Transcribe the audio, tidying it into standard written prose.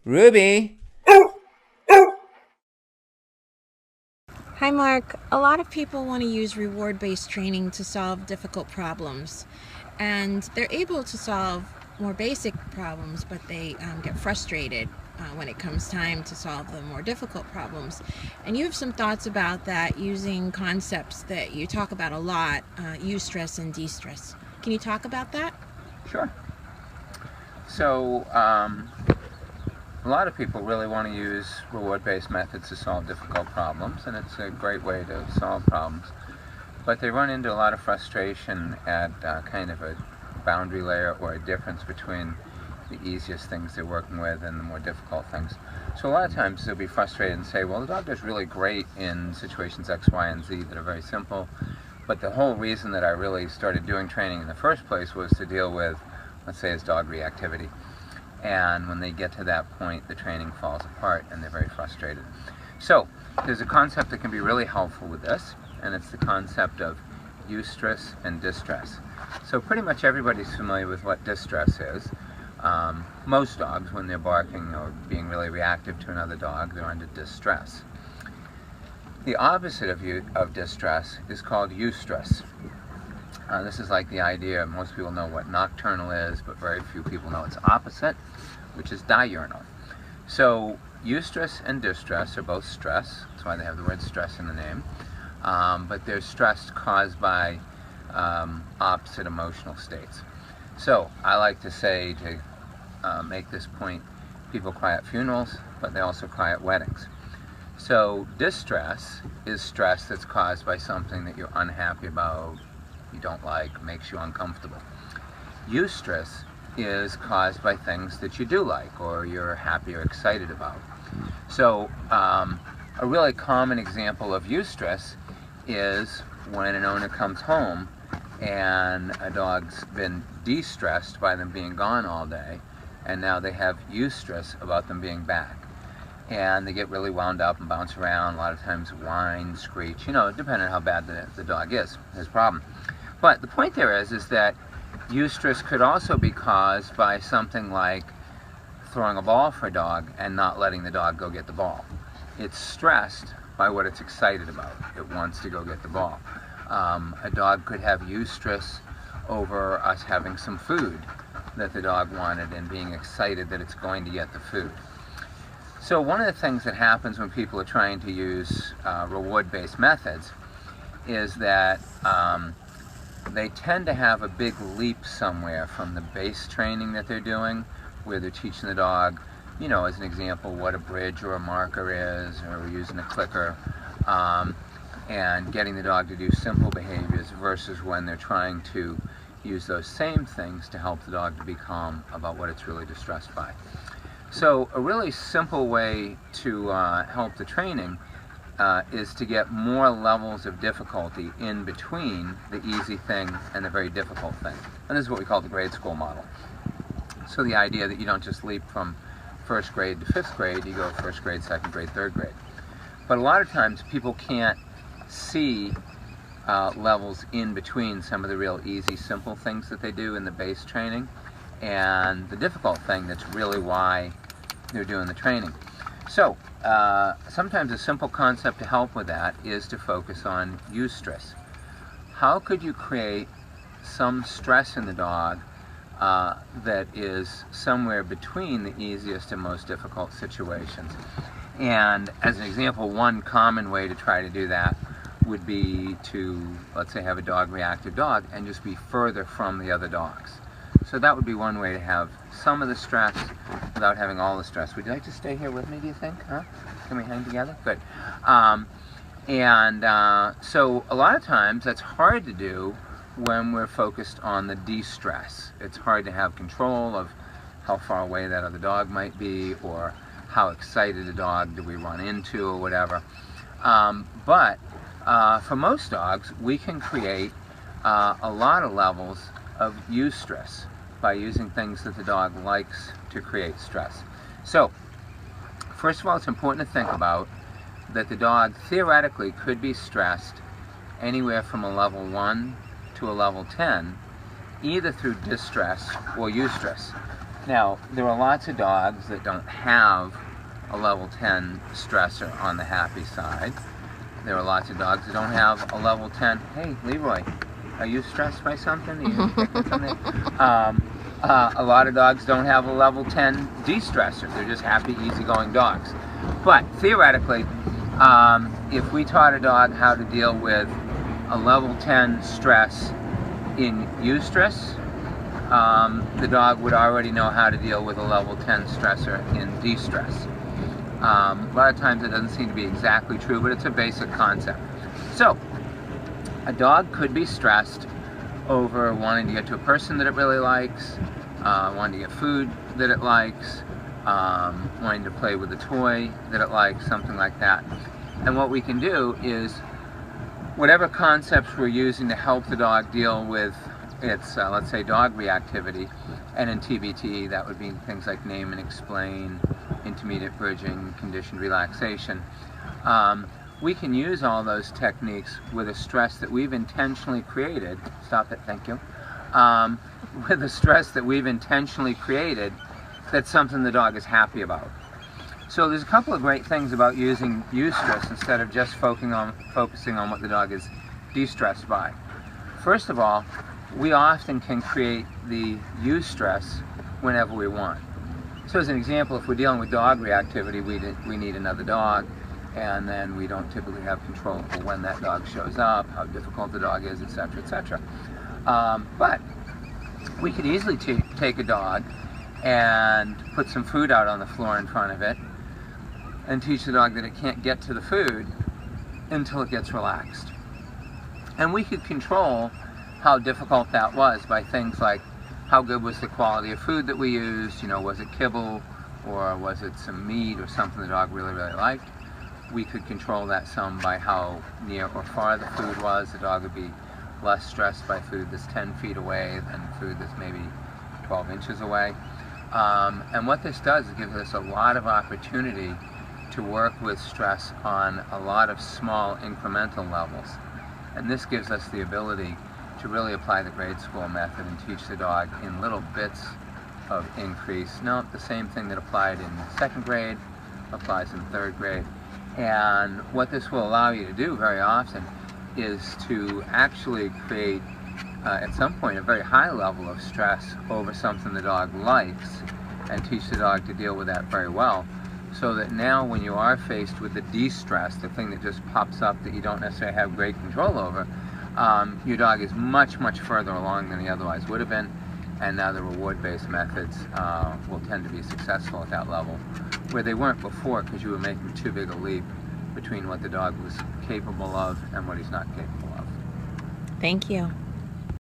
Ruby? Hi, Mark. A lot of people want to use reward based training to solve difficult problems, and they're able to solve more basic problems, but they get frustrated when it comes time to solve the more difficult problems. And you have some thoughts about that using concepts that you talk about a lot, eustress and de-stress. Can you talk about that? Sure. So, a lot of people really want to use reward-based methods to solve difficult problems, and it's a great way to solve problems. But they run into a lot of frustration at kind of a boundary layer or a difference between the easiest things they're working with and the more difficult things. So a lot of times they'll be frustrated and say, well, the dog does really great in situations X, Y, and Z that are very simple, but the whole reason that I really started doing training in the first place was to deal with, let's say, his dog reactivity. And when they get to that point, the training falls apart and they're very frustrated. So there's a concept that can be really helpful with this, and it's the concept of eustress and distress. So pretty much everybody's familiar with what distress is. Most dogs, when they're barking or being really reactive to another dog, they're under distress. The opposite of distress is called eustress. This is like the idea, most people know what nocturnal is, but very few people know its opposite, which is diurnal. So eustress and distress are both stress, that's why they have the word stress in the name, but they're stress caused by opposite emotional states. So I like to say, to make this point, people cry at funerals, but they also cry at weddings. So distress is stress that's caused by something that you're unhappy about, you don't like, makes you uncomfortable. Eustress is caused by things that you do like or you're happy or excited about. So a really common example of eustress is when an owner comes home and a dog's been de-stressed by them being gone all day, and now they have eustress about them being back. And they get really wound up and bounce around, a lot of times whine, screech, depending on how bad the dog is, his problem. But the point there is that eustress could also be caused by something like throwing a ball for a dog and not letting the dog go get the ball. It's stressed by what it's excited about. It wants to go get the ball. A dog could have eustress over us having some food that the dog wanted and being excited that it's going to get the food. So one of the things that happens when people are trying to use reward-based methods is that they tend to have a big leap somewhere from the base training that they're doing, where they're teaching the dog, as an example, what a bridge or a marker is, or using a clicker, and getting the dog to do simple behaviors versus when they're trying to use those same things to help the dog to be calm about what it's really distressed by. So a really simple way to help the training is to get more levels of difficulty in between the easy thing and the very difficult thing. And this is what we call the grade school model. So the idea that you don't just leap from first grade to fifth grade, you go first grade, second grade, third grade. But a lot of times people can't see levels in between some of the real easy, simple things that they do in the base training and the difficult thing that's really why they're doing the training. So sometimes a simple concept to help with that is to focus on eustress. How could you create some stress in the dog that is somewhere between the easiest and most difficult situations? And as an example, one common way to try to do that would be to, let's say, have a reactive dog and just be further from the other dogs. So that would be one way to have some of the stress without having all the stress. Would you like to stay here with me, do you think? Huh? Can we hang together? Good. So a lot of times that's hard to do when we're focused on the de-stress. It's hard to have control of how far away that other dog might be or how excited a dog do we run into or whatever. But for most dogs, we can create a lot of levels of eustress by using things that the dog likes to create stress. So, first of all, it's important to think about that the dog theoretically could be stressed anywhere from a level 1 to a level 10, either through distress or eustress. Now, there are lots of dogs that don't have a level 10 stressor on the happy side. There are lots of dogs that don't have a level 10. Hey, Leroy, are you stressed by something? Are you picking something? A lot of dogs don't have a level 10 de-stressor. They're just happy, easygoing dogs. But theoretically, if we taught a dog how to deal with a level 10 stress in Eustress, the dog would already know how to deal with a level 10 stressor in de-stress. A lot of times it doesn't seem to be exactly true, but it's a basic concept. So, a dog could be stressed over wanting to get to a person that it really likes, wanting to get food that it likes, wanting to play with a toy that it likes, something like that. And what we can do is, whatever concepts we're using to help the dog deal with its, let's say, dog reactivity, and in TBT that would be things like name and explain, intermediate bridging, conditioned relaxation. We can use all those techniques with a stress that we've intentionally created. Stop it, thank you. With a stress that we've intentionally created that's something the dog is happy about. So there's a couple of great things about using Eustress instead of just focusing on what the dog is de-stressed by. First of all, we often can create the Eustress whenever we want. So as an example, if we're dealing with dog reactivity, we need another dog, and then we don't typically have control over when that dog shows up, how difficult the dog is, etc., etc. But we could easily take a dog and put some food out on the floor in front of it and teach the dog that it can't get to the food until it gets relaxed. And we could control how difficult that was by things like how good was the quality of food that we used, was it kibble or was it some meat or something the dog really, really liked. We could control that some by how near or far the food was. The dog would be less stressed by food that's 10 feet away than food that's maybe 12 inches away. And what this does is gives us a lot of opportunity to work with stress on a lot of small incremental levels. And this gives us the ability to really apply the grade school method and teach the dog in little bits of increase. No, the same thing that applied in second grade applies in third grade. And what this will allow you to do very often is to actually create, at some point, a very high level of stress over something the dog likes and teach the dog to deal with that very well. So that now when you are faced with the de-stress, the thing that just pops up that you don't necessarily have great control over, your dog is much, much further along than he otherwise would have been, and now the reward-based methods will tend to be successful at that level, where they weren't before because you were making too big a leap between what the dog was capable of and what he's not capable of. Thank you.